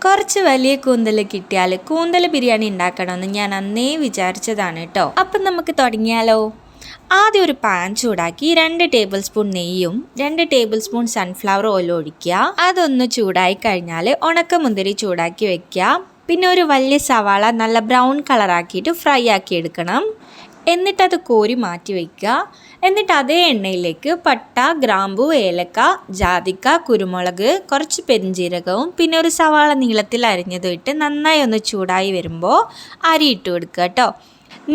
കുറച്ച് വലിയ കൂന്തൽ കിട്ടിയാൽ കൂന്തൽ ബിരിയാണി ഉണ്ടാക്കണമെന്ന് ഞാൻ അന്നേ വിചാരിച്ചതാണ് കേട്ടോ. അപ്പം നമുക്ക് തുടങ്ങിയാലോ. ആദ്യം ഒരു പാൻ ചൂടാക്കി 2 ടേബിൾ സ്പൂൺ നെയ്യും 2 ടേബിൾ സ്പൂൺ സൺഫ്ലവർ ഓയിലും ഒഴിക്കുക. അതൊന്ന് ചൂടായി കഴിഞ്ഞാൽ ഉണക്കമുന്തിരി ചൂടാക്കി വെക്കുക. പിന്നെ ഒരു വലിയ സവാള നല്ല ബ്രൗൺ കളറാക്കിയിട്ട് ഫ്രൈ ആക്കി എടുക്കണം. എന്നിട്ടത് കോരി മാറ്റി വയ്ക്കുക. എന്നിട്ട് അതേ എണ്ണയിലേക്ക് പട്ട, ഗ്രാമ്പു, ഏലക്ക, ജാതിക്ക, കുരുമുളക്, കുറച്ച് പെരിഞ്ജീരകവും പിന്നെ ഒരു സവാള നീളത്തിൽ അരിഞ്ഞതും ഇട്ട് നന്നായി ഒന്ന് ചൂടായി വരുമ്പോൾ അരി ഇട്ട് കൊടുക്കുക കേട്ടോ.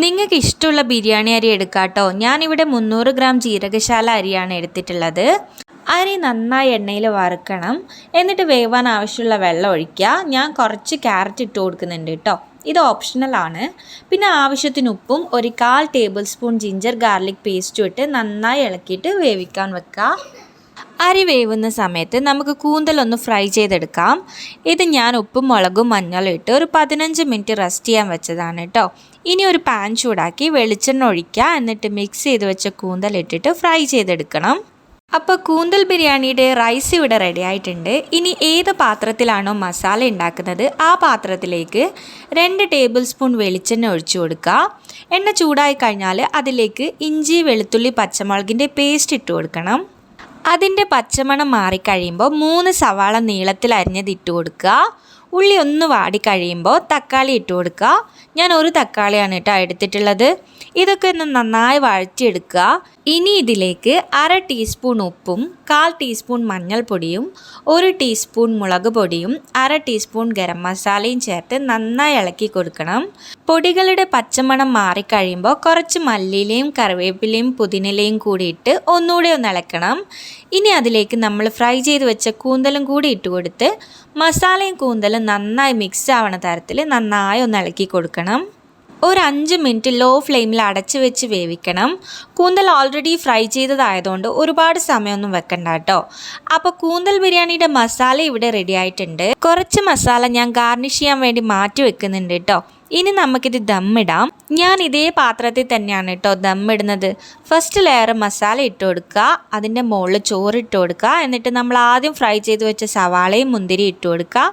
നിങ്ങൾക്ക് ഇഷ്ടമുള്ള ബിരിയാണി അരി എടുക്കുക കേട്ടോ. ഞാനിവിടെ 300 ഗ്രാം ജീരകശാല അരിയാണ് എടുത്തിട്ടുള്ളത്. അരി നന്നായി എണ്ണയിൽ വറുക്കണം. എന്നിട്ട് വേവാൻ ആവശ്യമുള്ള വെള്ളം ഒഴിക്കുക. ഞാൻ കുറച്ച് ക്യാരറ്റ് ഇട്ട് കൊടുക്കുന്നുണ്ട് കേട്ടോ. ഇത് ഓപ്ഷണലാണ്. പിന്നെ ആവശ്യത്തിന് ഉപ്പും ഒരു 1/4 ടേബിൾ സ്പൂൺ ജിഞ്ചർ ഗാർലിക് പേസ്റ്റും ഇട്ട് നന്നായി ഇളക്കിയിട്ട് വേവിക്കാൻ വെക്കുക. അരി വേവുന്ന സമയത്ത് നമുക്ക് കൂന്തലൊന്ന് ഫ്രൈ ചെയ്തെടുക്കാം. ഇത് ഞാൻ ഉപ്പും മുളകും മഞ്ഞളും ഇട്ട് ഒരു 15 മിനിറ്റ് റെസ്റ്റ് ചെയ്യാൻ വെച്ചതാണ് കേട്ടോ. ഇനി ഒരു പാൻ ചൂടാക്കി വെളിച്ചെണ്ണ ഒഴിക്കുക. എന്നിട്ട് മിക്സ് ചെയ്ത് വെച്ച കൂന്തൽ ഇട്ടിട്ട് ഫ്രൈ ചെയ്തെടുക്കണം. അപ്പോൾ കൂന്തൽ ബിരിയാണിയുടെ റൈസ് ഇവിടെ റെഡി ആയിട്ടുണ്ട്. ഇനി ഏത് പാത്രത്തിലാണോ മസാല ഉണ്ടാക്കുന്നത് ആ പാത്രത്തിലേക്ക് 2 ടേബിൾ സ്പൂൺ വെളിച്ചെണ്ണ ഒഴിച്ചു കൊടുക്കുക. എണ്ണ ചൂടായി കഴിഞ്ഞാൽ അതിലേക്ക് ഇഞ്ചി, വെളുത്തുള്ളി, പച്ചമുളകിൻ്റെ പേസ്റ്റ് ഇട്ട് കൊടുക്കണം. അതിൻ്റെ പച്ചമണം മാറിക്കഴിയുമ്പോൾ 3 സവാള നീളത്തിൽ അരിഞ്ഞത് ഇട്ട് കൊടുക്കുക. ഉള്ളി ഒന്ന് വാടിക്കഴിയുമ്പോൾ തക്കാളി ഇട്ട് കൊടുക്കുക. ഞാൻ ഒരു തക്കാളിയാണ് കേട്ടോ എടുത്തിട്ടുള്ളത്. ഇതൊക്കെ ഒന്ന് നന്നായി വഴറ്റിയെടുക്കുക. ഇനി ഇതിലേക്ക് 1/2 ടീസ്പൂൺ ഉപ്പും 1/4 ടീസ്പൂൺ മഞ്ഞൾപ്പൊടിയും 1 ടീസ്പൂൺ മുളക് പൊടിയും 1/2 ടീസ്പൂൺ ഗരം മസാലയും ചേർത്ത് നന്നായി ഇളക്കി കൊടുക്കണം. പൊടികളുടെ പച്ചമണം മാറിക്കഴിയുമ്പോൾ കുറച്ച് മല്ലിയിലയും കറിവേപ്പിലയും പുതിനയിലയും കൂടി ഇട്ട് ഒന്നുകൂടെ ഒന്ന് ഇളക്കണം. ഇനി അതിലേക്ക് നമ്മൾ ഫ്രൈ ചെയ്ത് വെച്ച കൂന്തലും കൂടി ഇട്ട് കൊടുത്ത് മസാലയും കൂന്തലും നന്നായി മിക്സ് ആവണ തരത്തിൽ നന്നായി ഒന്ന് ഇളക്കി കൊടുക്കണം. ഒരു 5 മിനിറ്റ് ലോ ഫ്ലെയിമിൽ അടച്ച് വെച്ച് വേവിക്കണം. കൂന്തൽ ഓൾറെഡി ഫ്രൈ ചെയ്തതായതുകൊണ്ട് ഒരുപാട് സമയമൊന്നും വെക്കണ്ട കേട്ടോ. അപ്പോൾ കൂന്തൽ ബിരിയാണിയുടെ മസാല ഇവിടെ റെഡി ആയിട്ടുണ്ട്. കുറച്ച് മസാല ഞാൻ ഗാർണിഷ് ചെയ്യാൻ വേണ്ടി മാറ്റി വെക്കുന്നുണ്ട് കേട്ടോ. ഇനി നമുക്കിത് ദമ്മിടാം. ഞാൻ ഇതേ പാത്രത്തിൽ തന്നെയാണ് കേട്ടോ ദമ്മിടുന്നത്. ഫസ്റ്റ് ലെയർ മസാല ഇട്ട് കൊടുക്കുക. അതിൻ്റെ മുകളിൽ ചോറിട്ട് കൊടുക്കുക. എന്നിട്ട് നമ്മൾ ആദ്യം ഫ്രൈ ചെയ്ത് വെച്ച സവാളയും മുന്തിരി ഇട്ട് കൊടുക്കുക.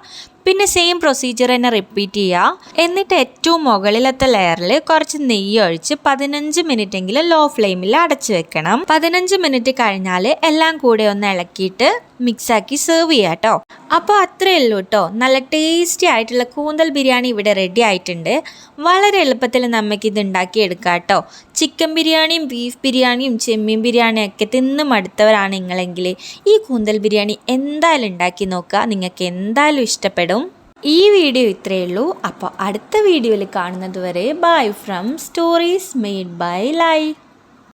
പിന്നെ സെയിം പ്രൊസീജിയർ തന്നെ റിപ്പീറ്റ് ചെയ്യുക. എന്നിട്ട് ഏറ്റവും മുകളിലത്തെ ലെയറിൽ കുറച്ച് നെയ്യ് ഒഴിച്ച് 15 മിനിറ്റ് എങ്കിലും ലോ ഫ്ലെയിമിൽ അടച്ച് വെക്കണം. 15 മിനിറ്റ് കഴിഞ്ഞാൽ എല്ലാം കൂടെ ഒന്ന് ഇളക്കിയിട്ട് മിക്സാക്കി സെർവ് ചെയ്യാം കേട്ടോ. അപ്പോൾ അത്രയേ ഉള്ളൂ കേട്ടോ. നല്ല ടേസ്റ്റി ആയിട്ടുള്ള കൂന്തൽ ബിരിയാണി ഇവിടെ റെഡി ആയിട്ടുണ്ട്. വളരെ എളുപ്പത്തിൽ നമുക്കിത് ഉണ്ടാക്കിയെടുക്കാം കേട്ടോ. ചിക്കൻ ബിരിയാണിയും ബീഫ് ബിരിയാണിയും ചെമ്മീൻ ബിരിയാണിയും ഒക്കെ തിന്ന് മടുത്തവരാണ് നിങ്ങളെങ്കിൽ ഈ കൂന്തൽ ബിരിയാണി എന്തായാലും ഉണ്ടാക്കി നോക്കുക. നിങ്ങൾക്ക് എന്തായാലും ഇഷ്ടപ്പെടും. ഈ വീഡിയോ ഇത്രയേ ഉള്ളൂ. അപ്പോൾ അടുത്ത വീഡിയോയിൽ കാണുന്നത് വരെ bye from stories made by lie.